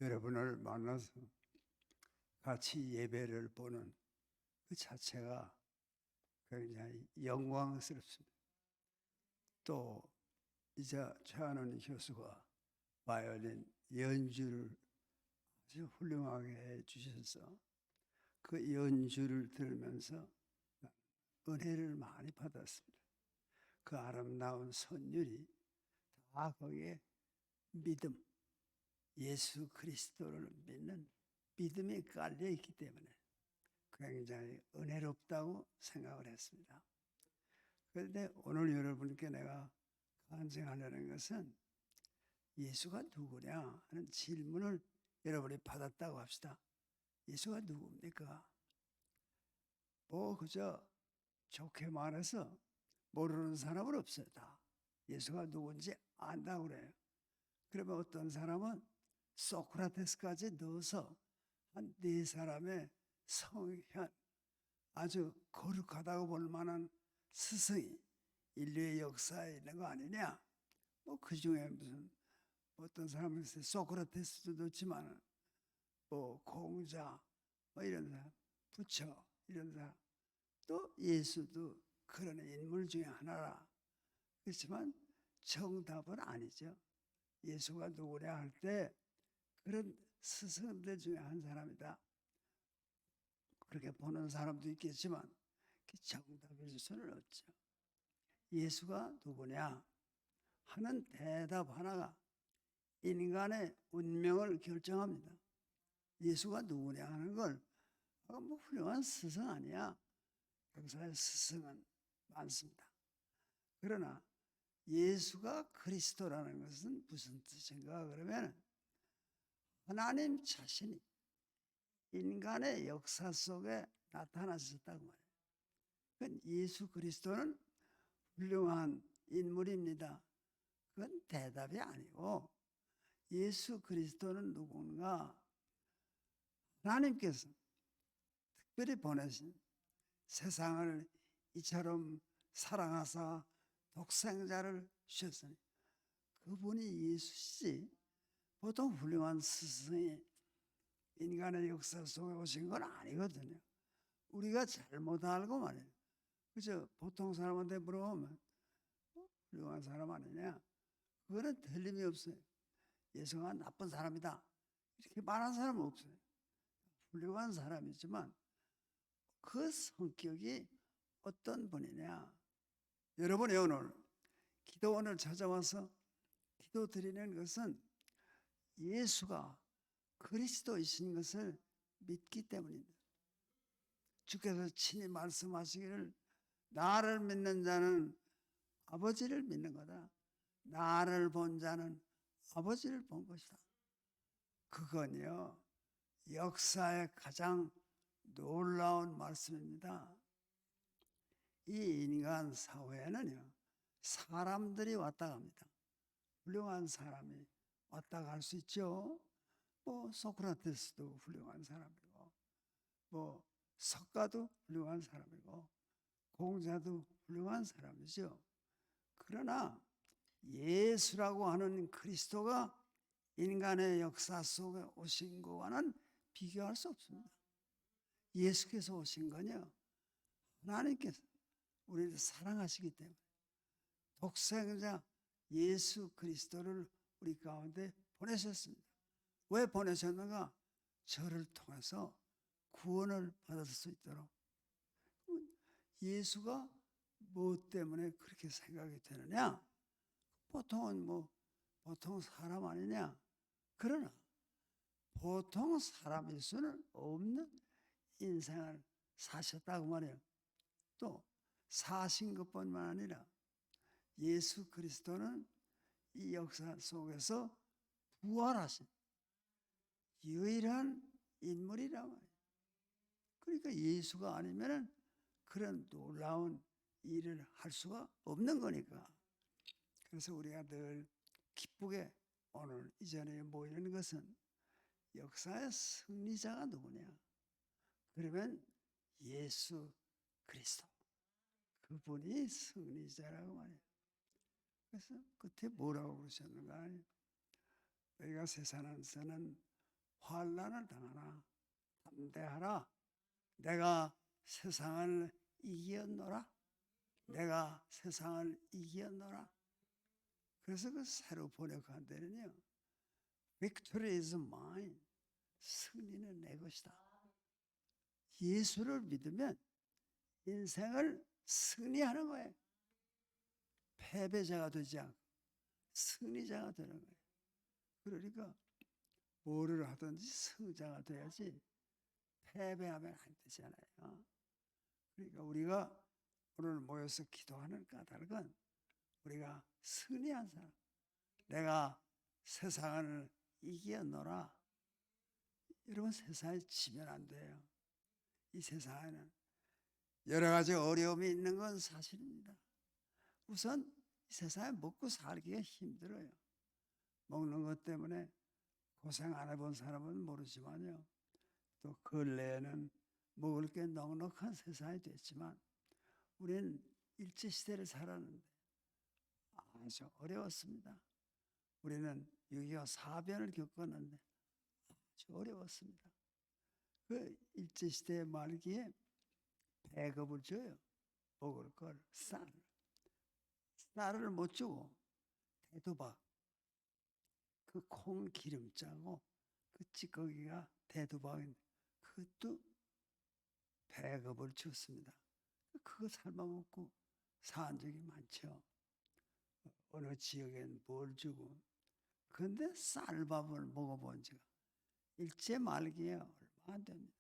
여러분을 만나서 같이 예배를 보는 그 자체가 굉장히 영광스럽습니다. 또 이제 최한원 교수가 바이올린 연주를 아주 훌륭하게 해주셔서 그 연주를 들으면서 은혜를 많이 받았습니다. 그 아름다운 선율이 다 거기에 믿음, 예수 그리스도를 믿는 믿음이 깔려 있기 때문에 굉장히 은혜롭다고 생각을 했습니다. 그런데 오늘 여러분께 내가 간증하려는 것은 예수가 누구냐 하는 질문을 여러분이 받았다고 합시다. 예수가 누굽니까? 그저 좋게 말해서 모르는 사람은 없어요. 다 예수가 누군지 안다고 그래요. 그러면 어떤 사람은 소크라테스까지 넣어서 한 4사람의 성현, 아주 거룩하다고 볼 만한 스승이 인류의 역사에 있는 거 아니냐? 그 중에 무슨 어떤 사람은 소크라테스도 넣지만 공자 이런 사람, 부처 이런 사람, 또 예수도 그런 인물 중에 하나라. 그렇지만 정답은 아니죠. 예수가 누구냐 할 때 그런 스승들 중에 한 사람이다. 그렇게 보는 사람도 있겠지만 정답일 수는 없죠. 예수가 누구냐 하는 대답 하나가 인간의 운명을 결정합니다. 예수가 누구냐 하는 걸 훌륭한 스승 아니야. 역사의 스승은 많습니다. 그러나 예수가 그리스도라는 것은 무슨 뜻인가 그러면 하나님 자신이 인간의 역사 속에 나타나셨다고 말해요. 그건 예수 그리스도는 훌륭한 인물입니다. 그건 대답이 아니고 예수 그리스도는 누군가 하나님께서 특별히 보내신 세상을 이처럼 사랑하사 독생자를 주셨으니 그분이 예수씨. 보통 훌륭한 스승이 인간의 역사 속에 오신 건 아니거든요. 우리가 잘못 알고 말이에요. 그죠? 보통 사람한테 물어보면 훌륭한 사람 아니냐? 그거는 틀림이 없어요. 예수가 나쁜 사람이다 이렇게 말하는 사람은 없어요. 훌륭한 사람이지만 그 성격이 어떤 분이냐? 여러분이 오늘 기도원을 찾아와서 기도 드리는 것은 예수가 그리스도이신 것을 믿기 때문입니다. 주께서 친히 말씀하시기를 나를 믿는 자는 아버지를 믿는 거다. 나를 본 자는 아버지를 본 것이다. 그건요, 역사의 가장 놀라운 말씀입니다. 이 인간 사회에는요, 사람들이 왔다 갑니다. 훌륭한 사람이 왔다 갈 수 있죠. 소크라테스도 훌륭한 사람이고, 석가도 훌륭한 사람이고, 공자도 훌륭한 사람이죠. 그러나 예수라고 하는 그리스도가 인간의 역사 속에 오신 것과는 비교할 수 없습니다. 예수께서 오신 건요, 하나님께서 우리를 사랑하시기 때문에 독생자 예수 그리스도를 우리 가운데 보내셨습니다. 왜 보내셨는가? 저를 통해서 구원을 받을 수 있도록. 예수가 무엇 때문에 그렇게 생각이 되느냐? 보통은 보통 사람 아니냐? 그러나 보통 사람일 수는 없는 인생을 사셨다고 말해요. 또 사신 것뿐만 아니라 예수 그리스도는 이 역사 속에서 부활하신 유일한 인물이란 말이에요. 그러니까 예수가 아니면 그런 놀라운 일을 할 수가 없는 거니까. 그래서 우리가 늘 기쁘게 오늘 이 자리에 모이는 것은 역사의 승리자가 누구냐? 그러면 예수 그리스도. 그분이 승리자라고 말해요. 그래서 끝에 뭐라고 그러셨는가? 너희가 세상에서는 환난을 당하나 담대하라. 내가 세상을 이겼노라. 내가 세상을 이겼노라. 그래서 그 새로 번역한 데는요, Victory is mine. 승리는 내 것이다. 예수를 믿으면 인생을 승리하는 거예요. 패배자가 되지 않고 승리자가 되는 거예요. 그러니까 뭐를 하든지 승자가 돼야지 패배하면 안 되잖아요. 그러니까 우리가 오늘 모여서 기도하는 까닭은 우리가 승리한 사람, 내가 세상을 이겨노라. 여러분, 세상에 지면 안 돼요. 이 세상에는 여러 가지 어려움이 있는 건 사실입니다. 우선 이 세상에 먹고 살기가 힘들어요. 먹는 것 때문에 고생 안 해본 사람은 모르지만요, 또 근래에는 먹을 게 넉넉한 세상이 됐지만 우리는 일제시대를 살았는데 아주 어려웠습니다. 우리는 6.25 사변을 겪었는데 아주 어려웠습니다. 그 일제시대 말기에 배급을 줘요. 먹을 걸, 쌀을 못 주고 대두박, 그 콩 기름 짜고 그 찌꺼기가 대두박인데 그것도 배급을 줬습니다. 그거 삶아 먹고 산 적이 많죠. 어느 지역엔 뭘 주고. 그런데 쌀밥을 먹어본 지가 일제 말기에 얼마 안 됩니다.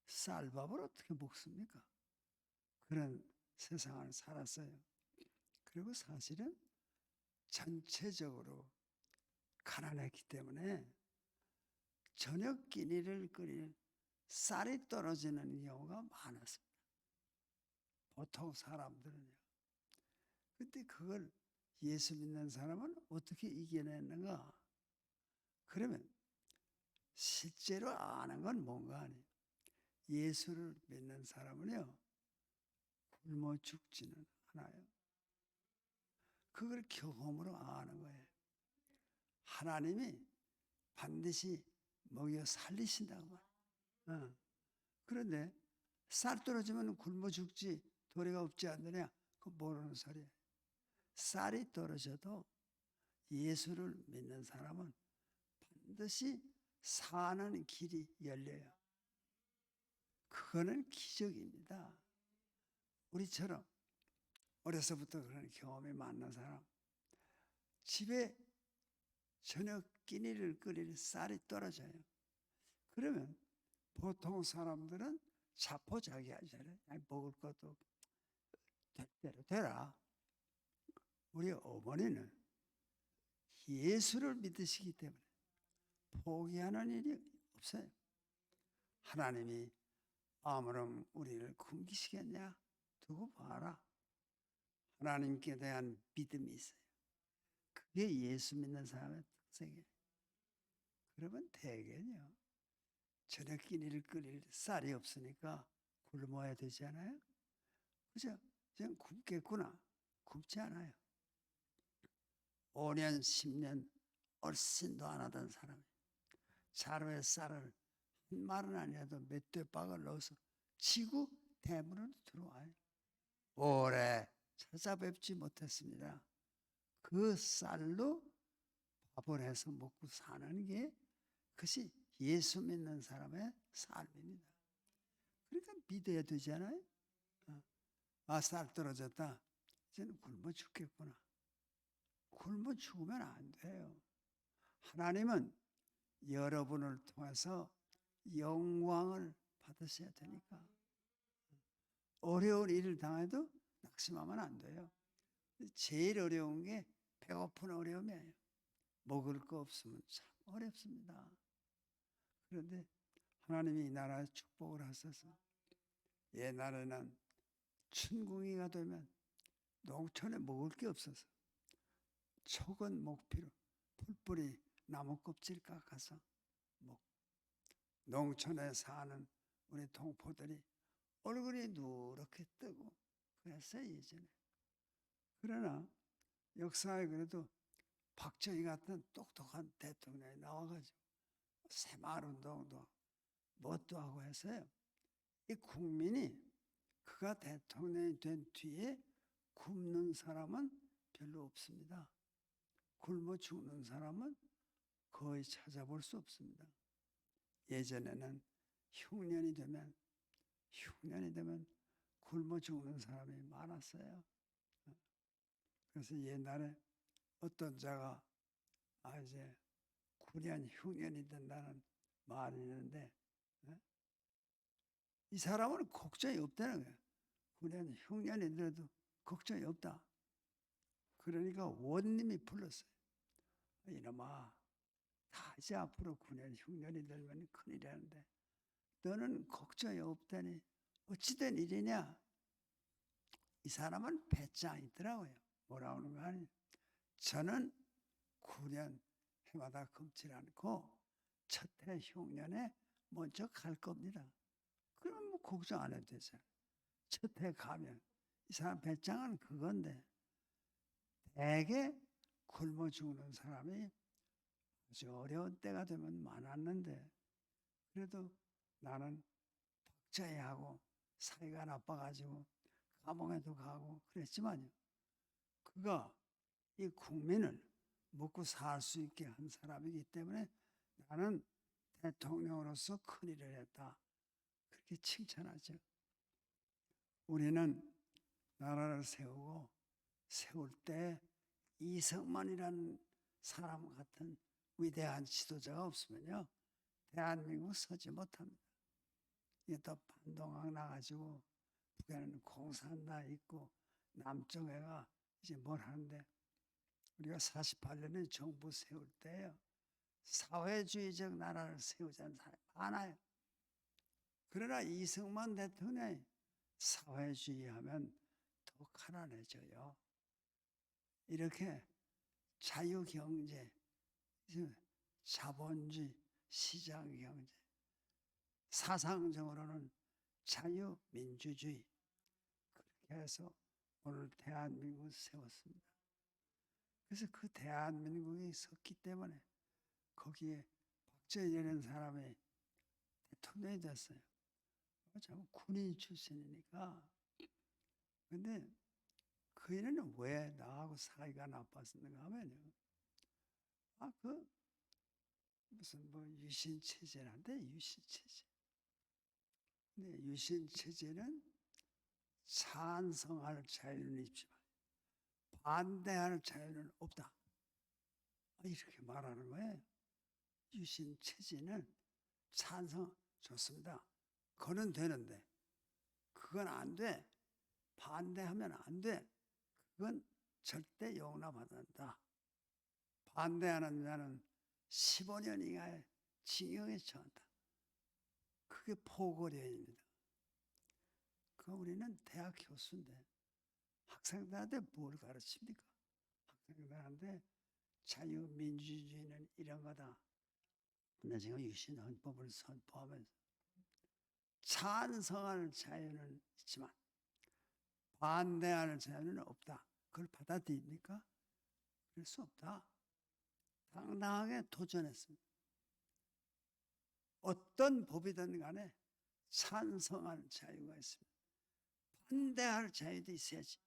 쌀밥을 어떻게 먹습니까? 그런 세상을 살았어요. 그리고 사실은 전체적으로 가난했기 때문에 저녁 끼니를 끓일 쌀이 떨어지는 경우가 많았습니다. 보통 사람들은요. 근데 그걸 예수 믿는 사람은 어떻게 이겨냈는가? 그러면 실제로 아는 건 뭔가 아니에요. 예수를 믿는 사람은요, 굶어 죽지는 않아요. 그걸 경험으로 아는 거예요. 하나님이 반드시 먹여 살리신다고 말이에요. 그런데 쌀 떨어지면 굶어 죽지 도리가 없지 않느냐? 그거 모르는 소리예요. 쌀이 떨어져도 예수를 믿는 사람은 반드시 사는 길이 열려요. 그거는 기적입니다. 우리처럼 어려서부터 그런 경험이 많은 사람, 집에 저녁 끼니를 끓일 쌀이 떨어져요. 그러면 보통 사람들은 자포자기하잖아요. 먹을 것도 될 대로 되라. 우리 어머니는 예수를 믿으시기 때문에 포기하는 일이 없어요. 하나님이 아무런 우리를 굶기시겠냐? 두고 봐라. 하나님께 대한 믿음이 있어요. 그게 예수 믿는 사람의 특색이에요. 그러면 대개요, 저녁 끼니를 끓일 쌀이 없으니까 굶어야 되잖아요. 그죠? 그냥 굶겠구나. 굶지 않아요. 5년, 10년 얼씬도 안 하던 사람이 자루에 쌀을 한 말은 아니라도 몇 대박을 넣어서 지구 대문으로 들어와요. 오래 찾아뵙지 못했습니다. 그 쌀로 밥을 해서 먹고 사는 게 그것이 예수 믿는 사람의 삶입니다. 그러니까 믿어야 되잖아요. 쌀 떨어졌다. 이제는 굶어 죽겠구나. 굶어 죽으면 안 돼요. 하나님은 여러분을 통해서 영광을 받으셔야 되니까. 어려운 일을 당해도 낙심하면 안 돼요. 제일 어려운 게 배고픈 어려움이에요. 먹을 거 없으면 참 어렵습니다. 그런데 하나님이 이 나라에 축복을 하셔서 옛날에는 춘궁이가 되면 농촌에 먹을 게 없어서 촉은 목피로 풀뿌리 나무 껍질 깎아서 먹고, 농촌에 사는 우리 동포들이 얼굴이 누렇게 뜨고 그랬어요, 예전에. 그러나 역사에 그래도 박정희 같은 똑똑한 대통령이 나와가지고 새마을운동도 뭣도 하고 해서요. 이 국민이 그가 대통령이 된 뒤에 굶는 사람은 별로 없습니다. 굶어 죽는 사람은 거의 찾아볼 수 없습니다. 예전에는 흉년이 되면 굶어 죽는 사람이 많았어요. 그래서 옛날에 어떤 자가 이제 구년 흉년이 된다는 말이 있는데 이 사람은 걱정이 없다는 거예요. 구년 흉년이 들어도 걱정이 없다. 그러니까 원님이 불렀어요. 이놈아, 다 이제 앞으로 구년 흉년이 들면 큰일이라는데 너는 걱정이 없다니 어찌된 일이냐? 이 사람은 배짱이더라고요. 뭐라 하는 거 아니에요. 저는 9년 해마다 굶지 않고 첫 해 흉년에 먼저 갈 겁니다. 그럼 뭐 걱정 안 해도 되잖아요. 첫 해 가면 이 사람 배짱은 그건데 대개 굶어 죽는 사람이 아주 어려운 때가 되면 많았는데 그래도 나는 박자에 하고 사이가 나빠가지고 감옥에도 가고 그랬지만요. 그가 이 국민을 먹고 살 수 있게 한 사람이기 때문에 나는 대통령으로서 큰일을 했다. 그렇게 칭찬하죠. 우리는 나라를 세울 때 이승만이라는 사람 같은 위대한 지도자가 없으면요. 대한민국 서지 못합니다. 이게 또 반동학 나가지고 북에는 공산당 있고 남쪽에가 이제 뭘 하는데 우리가 48년에 정부 세울 때요. 사회주의적 나라를 세우자는 사람이 많아요. 그러나 이승만 대통령이 사회주의 하면 더 가난해져요. 이렇게 자유경제, 자본주의, 시장경제, 사상적으로는 자유민주주의 그렇게 해서 오늘 대한민국을 세웠습니다. 그래서 그 대한민국이 섰기 때문에 거기에 박정희라는 사람이 대통령이 됐어요. 참 군인 출신이니까. 근데 그 일은 왜 나하고 사이가 나빴었는가 하면요. 무슨 뭐 유신체제란데 유신체제. 근데 유신체제는 찬성할 자유는 있지만 반대할 자유는 없다. 이렇게 말하는 거예요. 유신체제는 찬성 좋습니다. 그건 되는데 그건 안 돼. 반대하면 안 돼. 그건 절대 용납하지 않는다. 반대하는 자는 15년 이하의 징역에 처한다. 그게 포고령입니다. 우리는 대학 교수인데 학생들한테 뭘 가르칩니까? 학생들한테 자유민주주의는 이런 거다. 근데 지금 유신헌법을 선포하면서 찬성할 자유는 있지만 반대할 자유는 없다. 그걸 받아들입니까? 그럴 수 없다. 당당하게 도전했습니다. 어떤 법이든 간에 찬성할 자유가 있습니다. 반대할 자유도 있어야지.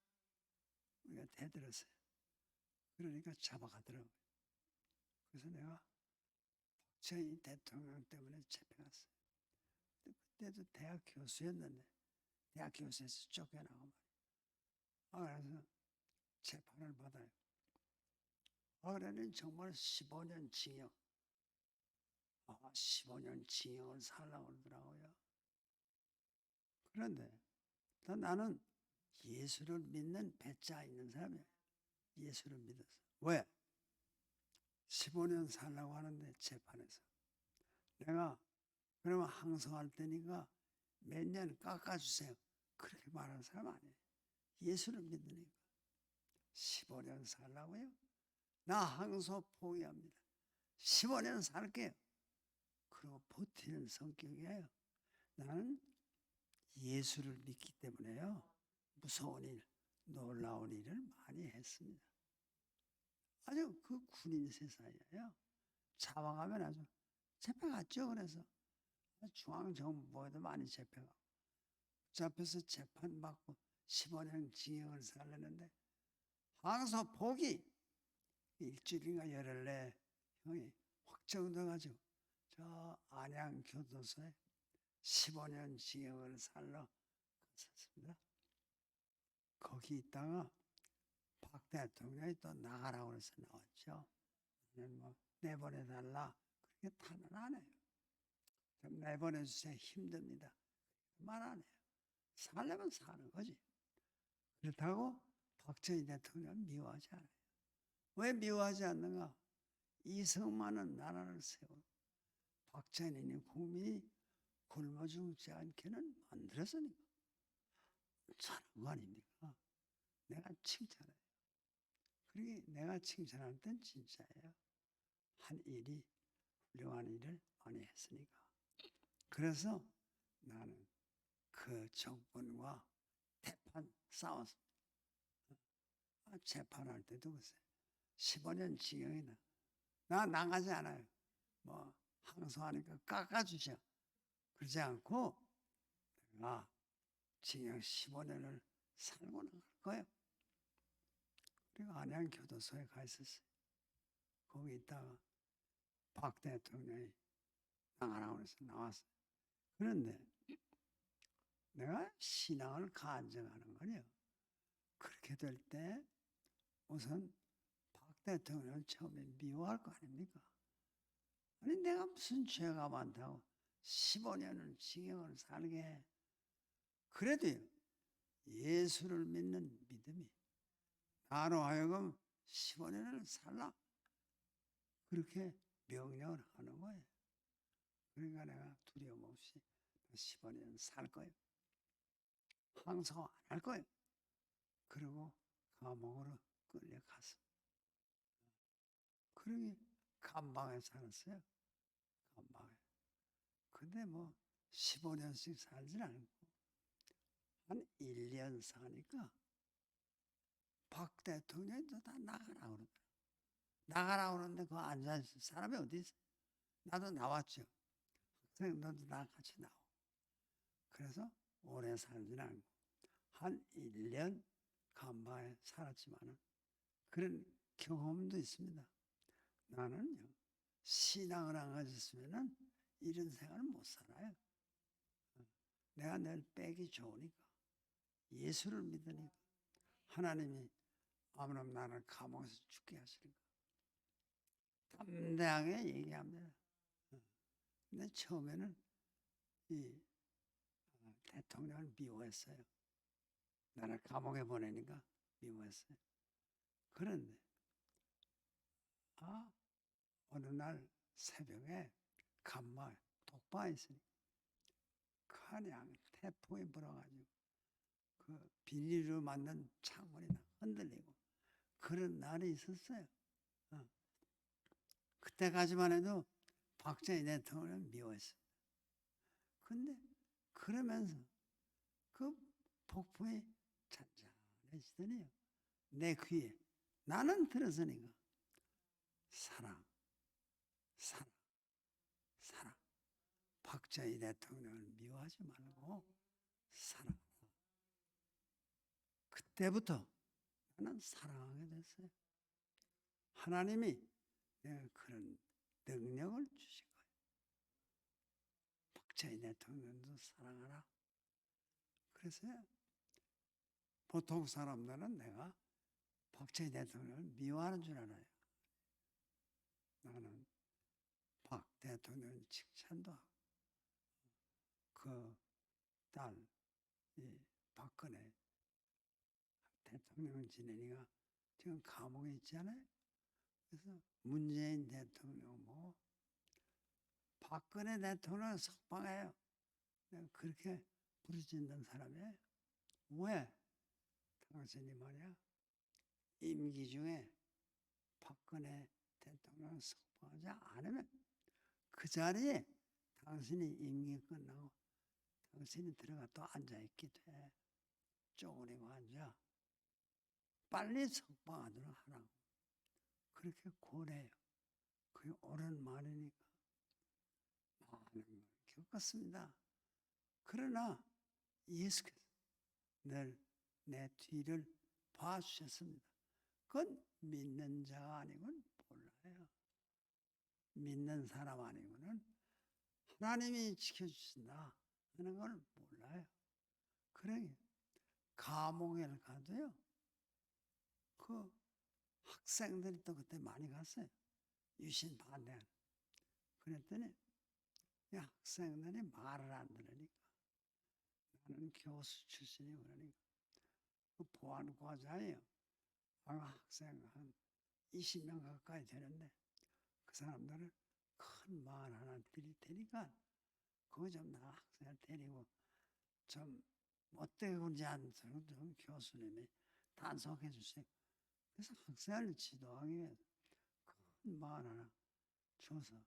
우리가 대들었어요. 그러니까 잡아가더라고요. 그래서 내가 박정희 대통령 때문에 잡혀갔어요. 그때도 대학 교수였는데 대학 교수에서 쫓겨나고 말이에요. 그래서 재판을 받아요. 그래는 정말 15년 징역. 15년 징역을 살라고 그러더라고요. 그런데 나는 예수를 믿는 배짱 있는 사람이에요. 예수를 믿어서. 왜? 15년 살라고 하는데 재판에서. 내가 그러면 항소할 테니까 몇 년 깎아주세요. 그렇게 말하는 사람 아니에요. 예수를 믿으니까. 15년 살라고요? 나 항소 포기합니다. 15년 살게요. 그리고 버티는 성격이에요. 나는 예수를 믿기 때문에요. 무서운 일, 놀라운 일을 많이 했습니다. 아주 그 군인 세상이에요. 잡아가면 아주 잡혀갔죠. 그래서 중앙정보에도 많이 잡혀가고 잡혀서 재판받고 15년 징역을 살렸는데 항소 복이 일주일인가 열흘 내에 형이 확정돼가지고 저 안양교도소에 15년 징역을 살러 갔었습니다. 거기 있다가 박 대통령이 또 나가라고 해서 나왔죠. 뭐 내보내달라 그렇게 탄원 안 해요. 좀 내보내주세요. 힘듭니다. 말 안 해요. 살려면 사는 거지. 그렇다고 박정희 대통령은 미워하지 않아요. 왜 미워하지 않는가? 이승만은 나라를 세우고 박정희는 국민이 굶어 죽지 않게는 만들었으니까 사는 거 아닙니까? 내가 칭찬해요. 그러게 내가 칭찬할 땐 진짜예요. 한 일이 훌륭한 일을 많이 했으니까. 그래서 나는 그 정권과 대판 싸웠습니다. 재판할 때도 글쎄 15년 징역이나 나 나가지 않아요. 뭐 항소하니까 깎아주셔. 그러지 않고 내가 징역 15년을 살고 나갈 거예요. 그리고 안양교도소에 가 있었어요. 거기 있다가 박 대통령이 나가라고 해서 나왔어요. 그런데 내가 신앙을 간증하는 거예요. 그렇게 될 때 우선 박 대통령을 처음에 미워할 거 아닙니까? 아니 내가 무슨 죄가 많다고 15년을 징역을 살게 해. 그래도 예수를 믿는 믿음이 나로 하여금 15년을 살라 그렇게 명령을 하는 거예요. 그러니까 내가 두려움 없이 15년 살 거예요. 항소 안 할 거예요. 그리고 감옥으로 끌려갔습니다. 그러니 감방에 살았어요. 감방에. 근데 뭐 15년씩 살진 않고 한 1년 사니까 박 대통령이 또 다 나가라고 그러더라고요. 나가라고 그러는데 그 앉아있을 사람이 어디 있어요? 나도 나왔죠. 학생 너도 나 같이 나와. 그래서 오래 살진 않고 한 1년 감방에 살았지만 그런 경험도 있습니다. 나는요 신앙을 안 가졌으면 이런 생활을 못 살아요. 내가 늘 빼기 좋으니까 예수를 믿으니까 하나님이 아무나 나를 감옥에서 죽게 하시니까 담대하게 얘기합니다. 근데 처음에는 이 대통령을 미워했어요. 나를 감옥에 보내니까 미워했어요. 그런데 어느 날 새벽에 간마에 독방에 있으니 그냥 태풍이 불어가지고 그 비닐로 만든 창문이 흔들리고 그런 날이 있었어요. 그때까지만 해도 박정희 대통령을 미워했어요. 근데 그러면서 그 폭풍이 잔잔해지더니요. 내 귀에 나는 들었으니까 사랑, 사랑, 사랑. 박정희 대통령을 미워하지 말고 사랑하라. 그때부터 나는 사랑하게 됐어요. 하나님이 내가 그런 능력을 주신 거예요. 박정희 대통령도 사랑하라. 그래서 보통 사람들은 내가 박정희 대통령을 미워하는 줄 알아요. 나는 박 대통령 칭찬도 하고 그 딸 이 박근혜 대통령을 지내니까 지금 감옥에 있잖아요. 그래서 문재인 대통령 뭐 박근혜 대통령 석방해요. 내가 그렇게 부르짖는 사람이에요. 왜? 당신이 말이야 임기 중에 박근혜 대통령 석방하지 않으면 그 자리에 당신이 임기 끝나고 당신이 들어가 또 앉아있게 돼. 쪼그리고 앉아. 빨리 석방하도록 하라고. 그렇게 고래요. 그게 옳은 말이니까. 바꿨습니다. 그러나 예수께서 늘 내 뒤를 봐주셨습니다. 그건 믿는 자가 아니고는 몰라요. 믿는 사람 아니고는 하나님이 지켜주신다 하는 걸 몰라요. 그러니 감옥에 가도요. 그 학생들이 또 그때 많이 갔어요. 유신 반대하는. 그랬더니 이 학생들이 말을 안 들으니까 나는 교수 출신이고 그러니까 그 보안과자예요. 학생 한 20명 가까이 되는데 그 사람들은 큰 말 하나 드릴 테니까 그거 좀 나 학생을 데리고 좀 못되게 굴지 않도록 좀 교수님이 단속해 주세요. 그래서 학생을 지도하기 위해서 큰 말 하나 줘서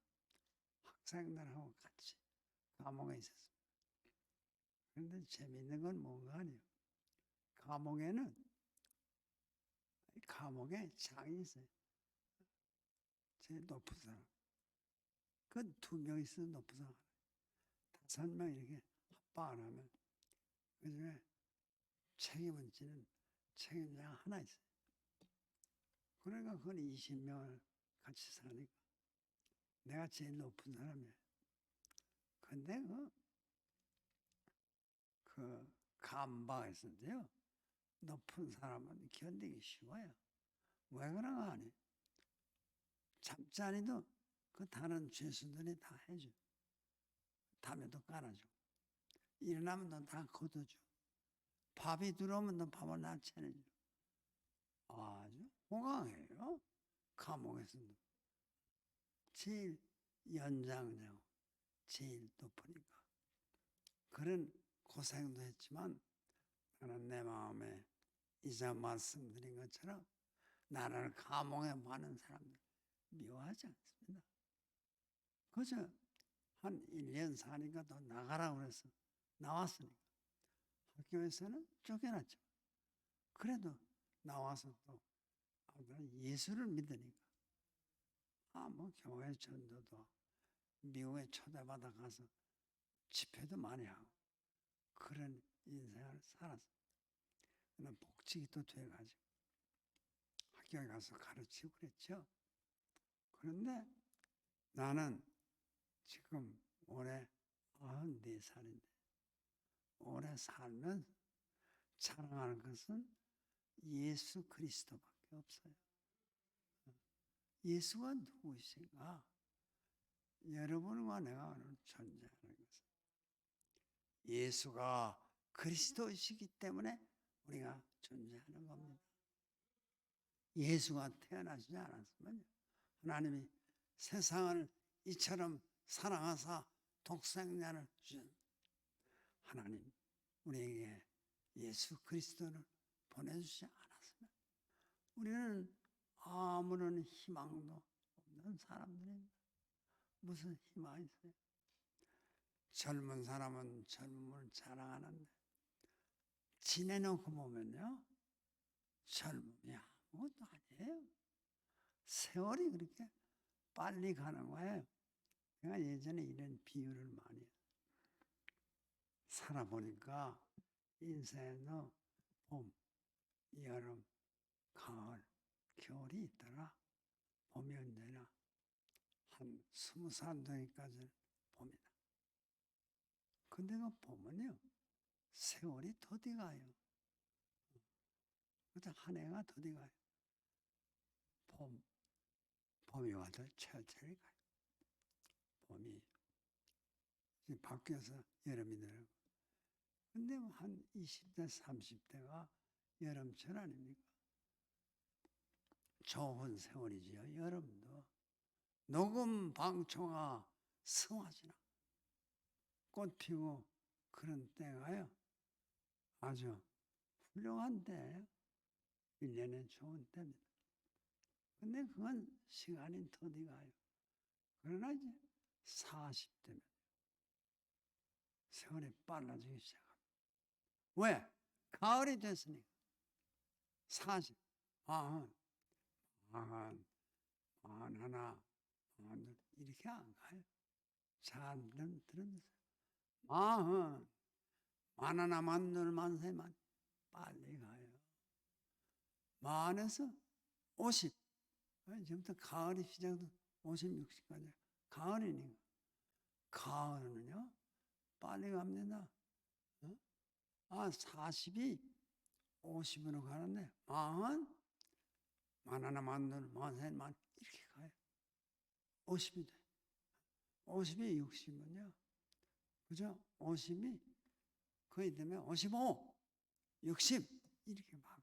학생들하고 같이 감옥에 있었습니다. 그런데 재미있는 건 뭔가 아니에요. 감옥에 장이 있어요. 제일 높은 사람. 그 2명 있어요. 높은 사람. 5명 이렇게 합방을 하면 그중에 책임을 지는 책임자가 하나 있어요. 그러니까 그건 20명을 같이 사니까 내가 제일 높은 사람이에요. 근데 그 감방에서인데요. 높은 사람은 견디기 쉬워요. 왜 그런가 하니 잠자리도 그 다른 죄수들이 다 해줘. 담에도 깔아줘. 일어나면 너 다 걷어줘. 밥이 들어오면 너 밥을 다 차려줘. 아주 호강해요. 감옥에서도. 제일 연장자고 제일 높으니까. 그런 고생도 했지만 나는 내 마음에 이제 말씀드린 것처럼 나를 감옥에 많은 사람들 미워하지 않습니다. 그저 한 1년 사니까 또 나가라고 그래서 나왔으니까 학교에서는 쫓겨났죠. 그래도 나와서 또 예수를 믿으니까 뭐 교회 전도도 미국에 초대받아 가서 집회도 많이 하고 그런 인생을 살았습니다. 복직이 또 돼가지고 학교에 가서 가르치고 그랬죠. 그런데 나는 지금 올해 94살인데 올해 살면서 자랑하는 것은 예수 그리스도밖에 없어요. 예수가 누구이신가? 여러분과 내가 오늘 존재하는 것은 예수가 그리스도이시기 때문에 우리가 존재하는 겁니다. 예수가 태어나시지 않았으면 하나님이 세상을 이처럼 사랑하사 독생자를 주신 하나님 우리에게 예수 그리스도를 보내주지 않았으면 우리는 아무런 희망도 없는 사람들입니다. 무슨 희망이 있어요? 젊은 사람은 젊음을 자랑하는데 지내놓고 보면요 젊음이 아무것도 아니에요. 세월이 그렇게 빨리 가는 거예요. 내가 예전에 이런 비유를 많이 해요. 살아보니까 인생에도 봄, 여름, 가을, 겨울이 있더라. 봄이 언제나 한 20살 되기까지는 봄이다. 근데 그 봄은요 세월이 더디 가요. 그래서 한 해가 더디 가요. 봄이 와도 천천히 가요. 봄이 이제 바뀌어서 여름이 되고. 근데 한 20대, 30대가 여름철 아닙니까? 좋은 세월이지요. 여름도. 녹음 방초가 성화지나 꽃 피고 그런 때가요. 아주 훌륭한 때예요. 1년에 좋은 때입니다. 근데 그건 시간이 더디 가요. 그러나 이제 40대면 세월이 빨라지기 시작합니다. 왜? 가을이 됐으니까. 40, 40, 41, 42 이렇게 안 가요. 잘 들으면서 마흔, 만하나 만들 만세만 빨리 가요. 만에서 50, 지금부터 가을이 시작도 50, 60까지 가을이니까. 가을은요 빨리 갑니다. 40이 50으로 가는데 만하나 만들 만세만 이렇게 가요. 50이 돼. 50이 60은요. 그죠? 50이 거의 되면 55, 60 이렇게 막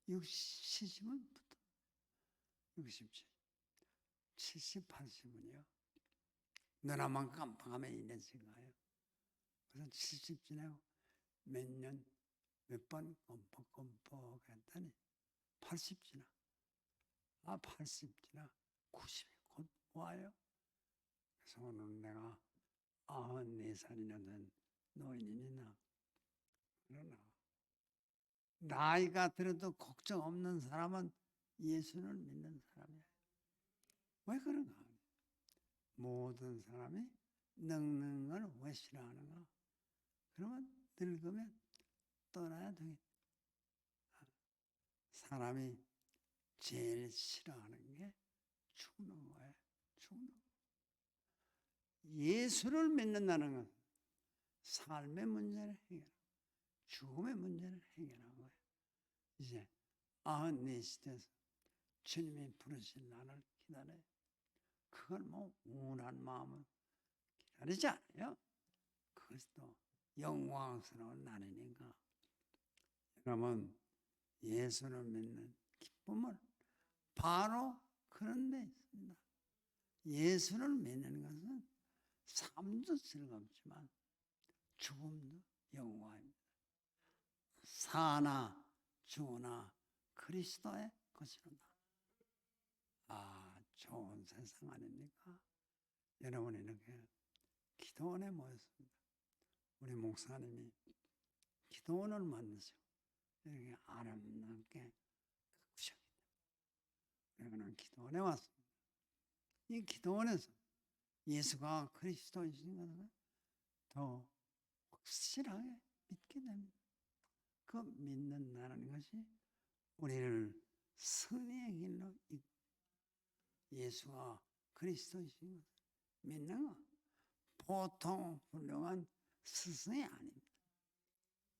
60은 붙어. 67, 70, 80은요. 너나만 깜빡하면 이랬을까요? 그래서 70 지나고 몇 년, 몇 번 껌뻑껌뻑 했더니 80 지나. 80 지나 90이 곧 와요. 그래서 오늘 내가 94살이나 된 노인이나 그러나 나이가 들어도 걱정 없는 사람은 예수를 믿는 사람이야. 왜 그런가? 모든 사람이 늙는 걸 왜 싫어하는가? 그러면 늙으면 떠나야 되겠다. 사람이 제일 싫어하는 게 죽는 거예요. 죽는 거. 예수를 믿는다는 건 삶의 문제를 해결하고 죽음의 문제를 해결한 거예요. 이제 94시 돼서 주님이 부르신 나를 기다려요. 그걸 뭐 우울한 마음을 기다리지 않아요. 그것이 또 영광스러운 날이니까. 여러분 예수를 믿는 기쁨을 바로 그런 데 있습니다. 예수를 믿는 것은 삶도 즐겁지만 죽음도 영광입니다. 사나 죽으나 그리스도의 것이로다. 좋은 세상 아닙니까? 여러분 이렇게 기도원에 모였습니다. 우리 목사님이 기도원을 만드시고 이렇게 아름답게 가꾸셨기 때문에 우리는 기도원에 왔습니다. 이 기도원에서 예수가 그리스도이신 것을 더 확실하게 믿게 됩니다. 그 믿는다는 것이 우리를 승리의 길로 이끌고 예수가 그리스도이신 것을 믿는 것 보통 훌륭한 스승이 아닙니다.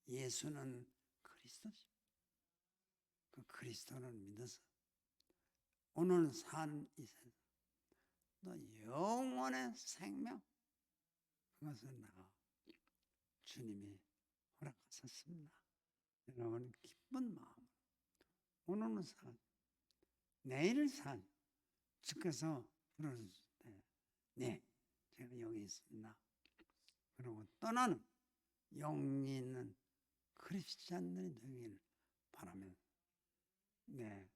예수는 그리스도십니다. 그 그리스도를 믿어서 오늘 산 이 세상 또 영원의 생명 그것을 나 주님이 허락하셨습니다. 여러분 기쁜 마음 오늘은 산 내일을 산 주께서 부르실 때 네 제가 여기 있습니다. 그리고 떠나는 영리 있는 크리스찬들이 되기를 바라면서 네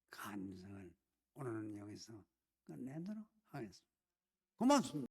간증을 오늘은 여기서 끝내도록 하겠습니다. 고맙습니다.